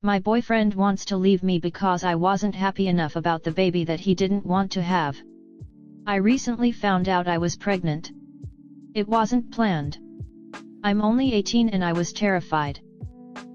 My boyfriend wants to leave me because I wasn't happy enough about the baby that he didn't want to have. I recently found out I was pregnant. It wasn't planned. I'm only 18 and I was terrified.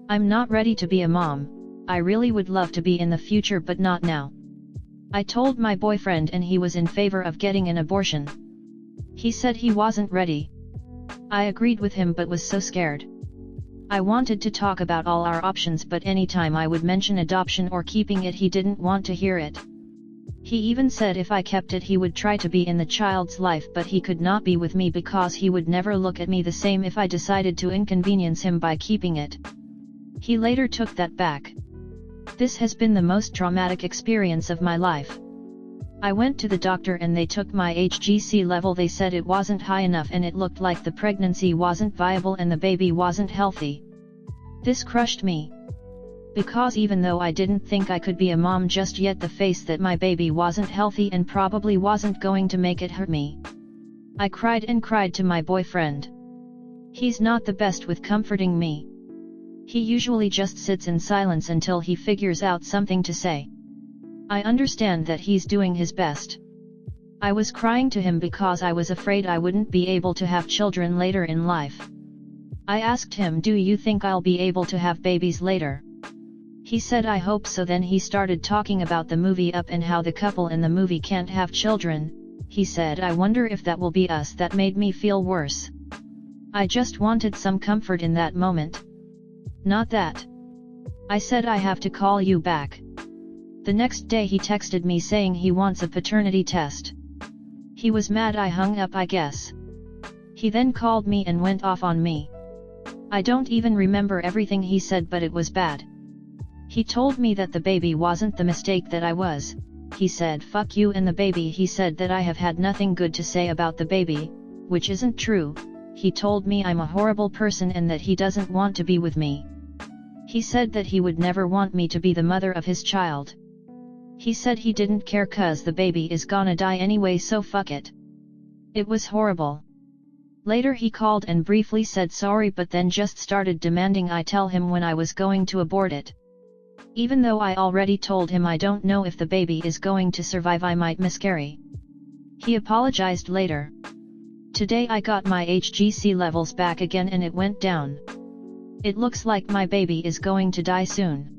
I'm not ready to be a mom. I really would love to be in the future but not now. I told my boyfriend and he was in favor of getting an abortion. He said he wasn't ready. I agreed with him but was so scared. I wanted to talk about all our options but anytime I would mention adoption or keeping it he didn't want to hear it. He even said if I kept it he would try to be in the child's life but he could not be with me because he would never look at me the same if I decided to inconvenience him by keeping it. He later took that back. This has been the most traumatic experience of my life. I went to the doctor and they took my HGC level. They said it wasn't high enough and it looked like the pregnancy wasn't viable and the baby wasn't healthy. This crushed me. Because even though I didn't think I could be a mom just yet, the face that my baby wasn't healthy and probably wasn't going to make it hurt me. I cried and cried to my boyfriend. He's not the best with comforting me. He usually just sits in silence until he figures out something to say. I understand that he's doing his best. I was crying to him because I was afraid I wouldn't be able to have children later in life. I asked him, "Do you think I'll be able to have babies later?" He said, "I hope so." Then he started talking about the movie Up and how the couple in the movie can't have children. He said, "I wonder if that will be us." That made me feel worse. I just wanted some comfort in that moment. Not that. I said, "I have to call you back." The next day he texted me saying he wants a paternity test. He was mad. I hung up, I guess. He then called me and went off on me. I don't even remember everything he said, but it was bad. He told me that the baby wasn't the mistake that I was. He said, "Fuck you and the baby." He said that I have had nothing good to say about the baby, which isn't true. He told me I'm a horrible person and that he doesn't want to be with me. He said that he would never want me to be the mother of his child. He said he didn't care 'cause the baby is gonna die anyway, so fuck it. It was horrible. Later he called and briefly said sorry, but then just started demanding I tell him when I was going to abort it. Even though I already told him I don't know if the baby is going to survive, I might miscarry. He apologized later. Today I got my HGC levels back again and it went down. It looks like my baby is going to die soon.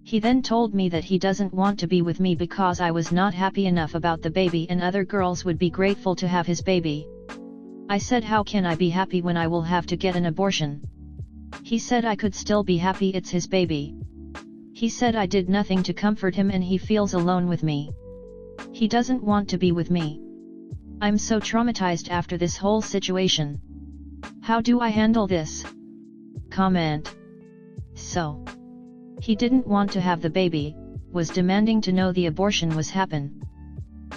He then told me that he doesn't want to be with me because I was not happy enough about the baby and other girls would be grateful to have his baby. I said, "How can I be happy when I will have to get an abortion?" He said I could still be happy, it's his baby. He said I did nothing to comfort him and he feels alone with me. He doesn't want to be with me. I'm so traumatized after this whole situation. How do I handle this? Comment. So, he didn't want to have the baby, was demanding to know the abortion was happen.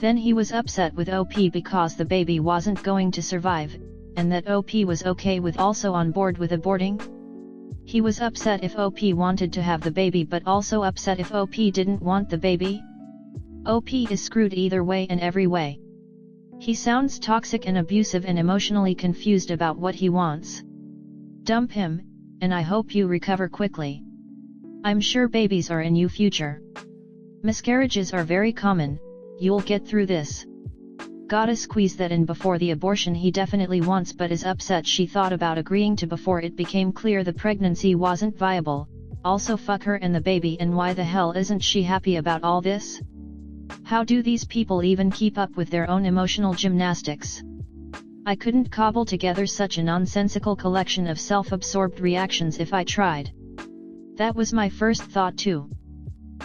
Then he was upset with OP because the baby wasn't going to survive, and that OP was okay with also on board with aborting. He was upset if OP wanted to have the baby but also upset if OP didn't want the baby. OP is screwed either way in every way. He sounds toxic and abusive and emotionally confused about what he wants. Dump him, and I hope you recover quickly. I'm sure babies are in your future. Miscarriages are very common, you'll get through this. Gotta squeeze that in before the abortion he definitely wants but is upset she thought about agreeing to before it became clear the pregnancy wasn't viable. Also fuck her and the baby, and why the hell isn't she happy about all this? How do these people even keep up with their own emotional gymnastics? I couldn't cobble together such a nonsensical collection of self-absorbed reactions if I tried. That was my first thought too.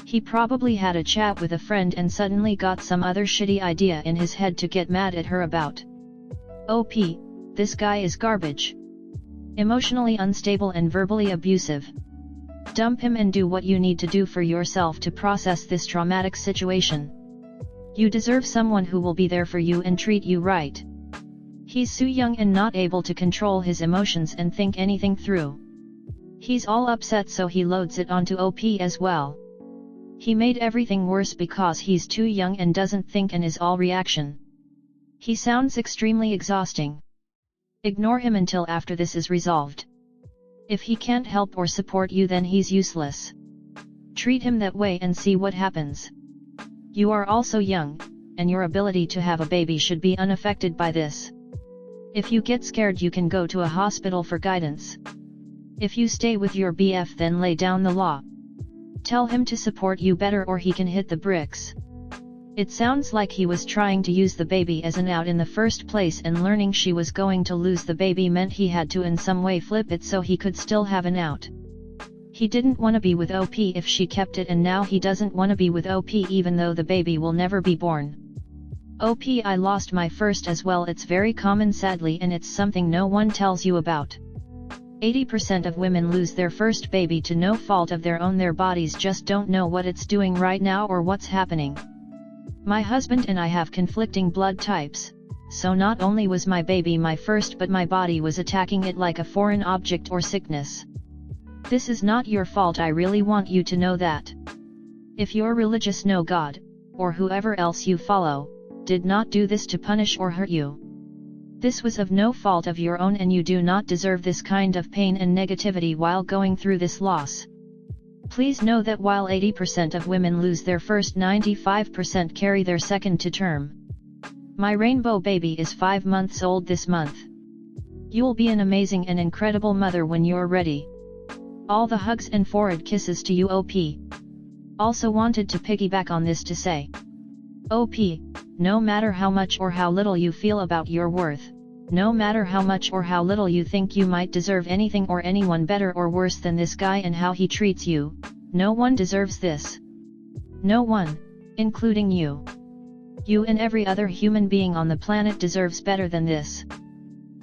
He probably had a chat with a friend and suddenly got some other shitty idea in his head to get mad at her about. OP, this guy is garbage. Emotionally unstable and verbally abusive. Dump him and do what you need to do for yourself to process this traumatic situation. You deserve someone who will be there for you and treat you right. He's so young and not able to control his emotions and think anything through. He's all upset so he loads it onto OP as well. He made everything worse because he's too young and doesn't think and is all reaction. He sounds extremely exhausting. Ignore him until after this is resolved. If he can't help or support you then he's useless. Treat him that way and see what happens. You are also young, and your ability to have a baby should be unaffected by this. If you get scared, you can go to a hospital for guidance. If you stay with your BF, then lay down the law. Tell him to support you better or he can hit the bricks. It sounds like he was trying to use the baby as an out in the first place, and learning she was going to lose the baby meant he had to in some way flip it so he could still have an out. He didn't want to be with OP if she kept it, and now he doesn't want to be with OP even though the baby will never be born. OP, I lost my first as well. It's very common sadly, and it's something no one tells you about. 80% of women lose their first baby to no fault of their own. Their bodies just don't know what it's doing right now or what's happening. My husband and I have conflicting blood types, so not only was my baby my first, but my body was attacking it like a foreign object or sickness. This is not your fault. I really want you to know that. If you're religious, know God, or whoever else you follow, did not do this to punish or hurt you. This was of no fault of your own, and you do not deserve this kind of pain and negativity while going through this loss. Please know that while 80% of women lose their first, 95% carry their second to term. My rainbow baby is 5 months old this month. You'll be an amazing and incredible mother when you're ready. All the hugs and forehead kisses to you, OP. Also wanted to piggyback on this to say, OP, no matter how much or how little you feel about your worth, no matter how much or how little you think you might deserve anything or anyone better or worse than this guy and how he treats you, no one deserves this. No one, including you. You and every other human being on the planet deserves better than this.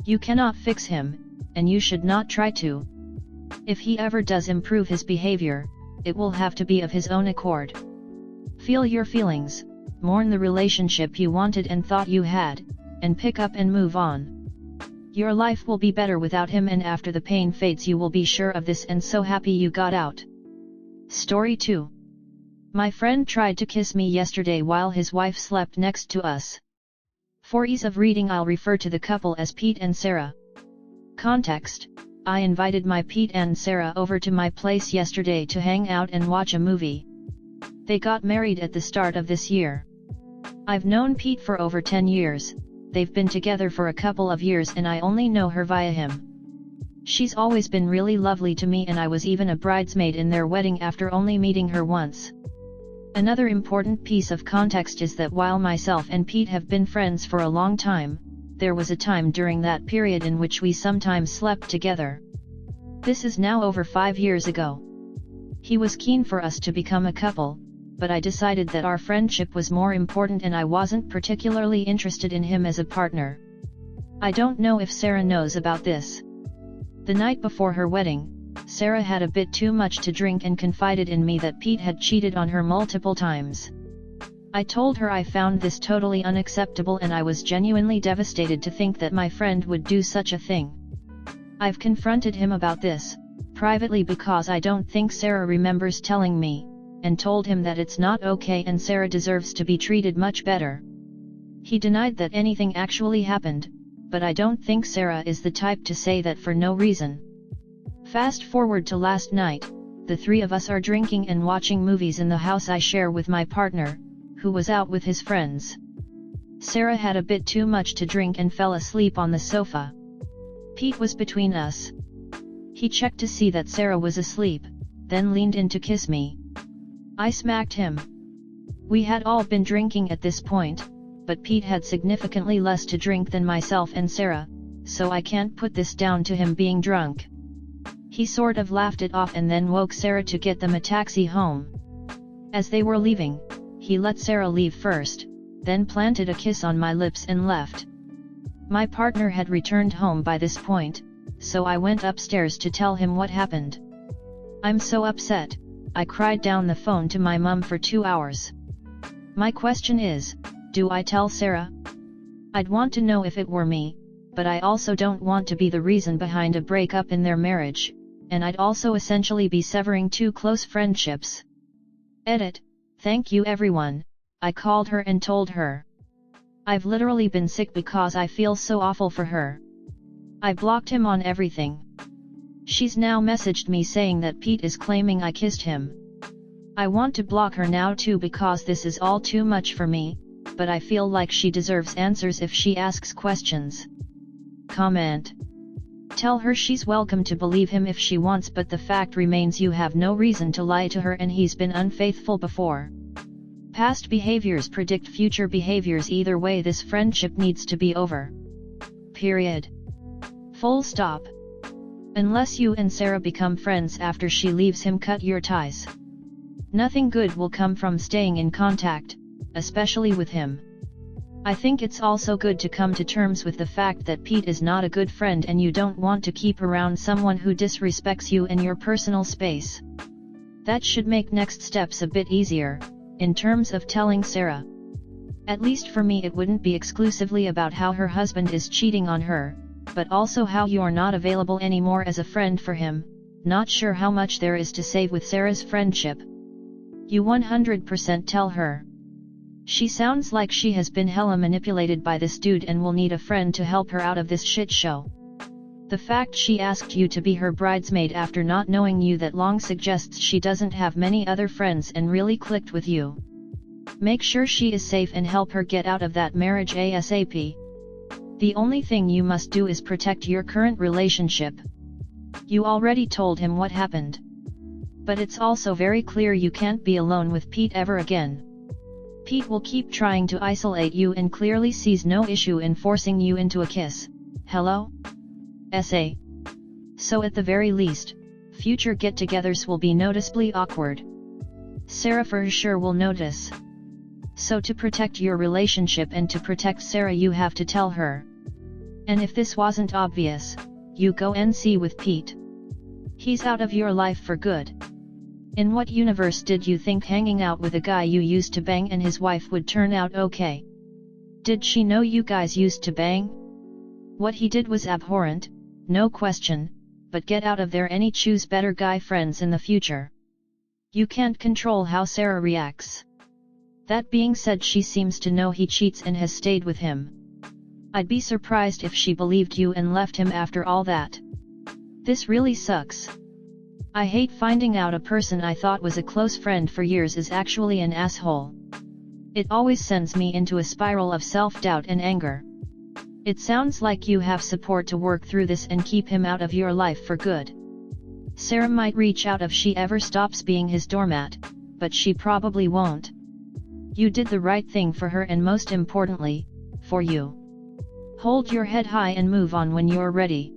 You cannot fix him, and you should not try to. If he ever does improve his behavior, it will have to be of his own accord. Feel your feelings, mourn the relationship you wanted and thought you had, and pick up and move on. Your life will be better without him, and after the pain fades you will be sure of this and so happy you got out. Story 2. My friend tried to kiss me yesterday while his wife slept next to us. For ease of reading, I'll refer to the couple as Pete and Sarah. Context: I invited my Pete and Sarah over to my place yesterday to hang out and watch a movie. They got married at the start of this year. I've known Pete for over 10 years. They've been together for a couple of years and I only know her via him. She's always been really lovely to me, and I was even a bridesmaid in their wedding after only meeting her once. Another important piece of context is that while myself and Pete have been friends for a long time, there was a time during that period in which we sometimes slept together. This is now over 5 years ago. He was keen for us to become a couple, but I decided that our friendship was more important and I wasn't particularly interested in him as a partner. I don't know if Sarah knows about this. The night before her wedding, Sarah had a bit too much to drink and confided in me that Pete had cheated on her multiple times. I told her I found this totally unacceptable and I was genuinely devastated to think that my friend would do such a thing. I've confronted him about this, privately, because I don't think Sarah remembers telling me, and told him that it's not okay and Sarah deserves to be treated much better. He denied that anything actually happened, but I don't think Sarah is the type to say that for no reason. Fast forward to last night, the three of us are drinking and watching movies in the house I share with my partner, who was out with his friends. Sarah had a bit too much to drink and fell asleep on the sofa. Pete was between us. He checked to see that Sarah was asleep, then leaned in to kiss me. I smacked him. We had all been drinking at this point, but Pete had significantly less to drink than myself and Sarah, so I can't put this down to him being drunk. He sort of laughed it off and then woke Sarah to get them a taxi home. As they were leaving, he let Sarah leave first, then planted a kiss on my lips and left. My partner had returned home by this point, so I went upstairs to tell him what happened. I'm so upset, I cried down the phone to my mum for 2 hours. My question is, do I tell Sarah? I'd want to know if it were me, but I also don't want to be the reason behind a breakup in their marriage, and I'd also essentially be severing 2 close friendships. Edit. Thank you everyone, I called her and told her. I've literally been sick because I feel so awful for her. I blocked him on everything. She's now messaged me saying that Pete is claiming I kissed him. I want to block her now too because this is all too much for me, but I feel like she deserves answers if she asks questions. Comment. Tell her she's welcome to believe him if she wants, but the fact remains you have no reason to lie to her and he's been unfaithful before. Past behaviors predict future behaviors. Either way, this friendship needs to be over. Period. Full stop. Unless you and Sarah become friends after she leaves him, cut your ties. Nothing good will come from staying in contact, especially with him. I think it's also good to come to terms with the fact that Pete is not a good friend and you don't want to keep around someone who disrespects you and your personal space. That should make next steps a bit easier, in terms of telling Sarah. At least for me, it wouldn't be exclusively about how her husband is cheating on her, but also how you're not available anymore as a friend for him. Not sure how much there is to save with Sarah's friendship. You 100% tell her. She sounds like she has been hella manipulated by this dude and will need a friend to help her out of this shit show. The fact she asked you to be her bridesmaid after not knowing you that long suggests she doesn't have many other friends and really clicked with you. Make sure she is safe and help her get out of that marriage ASAP. The only thing you must do is protect your current relationship. You already told him what happened. But it's also very clear you can't be alone with Pete ever again. Pete will keep trying to isolate you and clearly sees no issue in forcing you into a kiss. Hello? SA. So at the very least, future get-togethers will be noticeably awkward. Sarah for sure will notice. So to protect your relationship and to protect Sarah, you have to tell her. And if this wasn't obvious, you go and see with Pete. He's out of your life for good. In what universe did you think hanging out with a guy you used to bang and his wife would turn out okay? Did she know you guys used to bang? What he did was abhorrent, no question, but get out of there and choose better guy friends in the future. You can't control how Sarah reacts. That being said, she seems to know he cheats and has stayed with him. I'd be surprised if she believed you and left him after all that. This really sucks. I hate finding out a person I thought was a close friend for years is actually an asshole. It always sends me into a spiral of self-doubt and anger. It sounds like you have support to work through this and keep him out of your life for good. Sarah might reach out if she ever stops being his doormat, but she probably won't. You did the right thing for her and most importantly, for you. Hold your head high and move on when you're ready.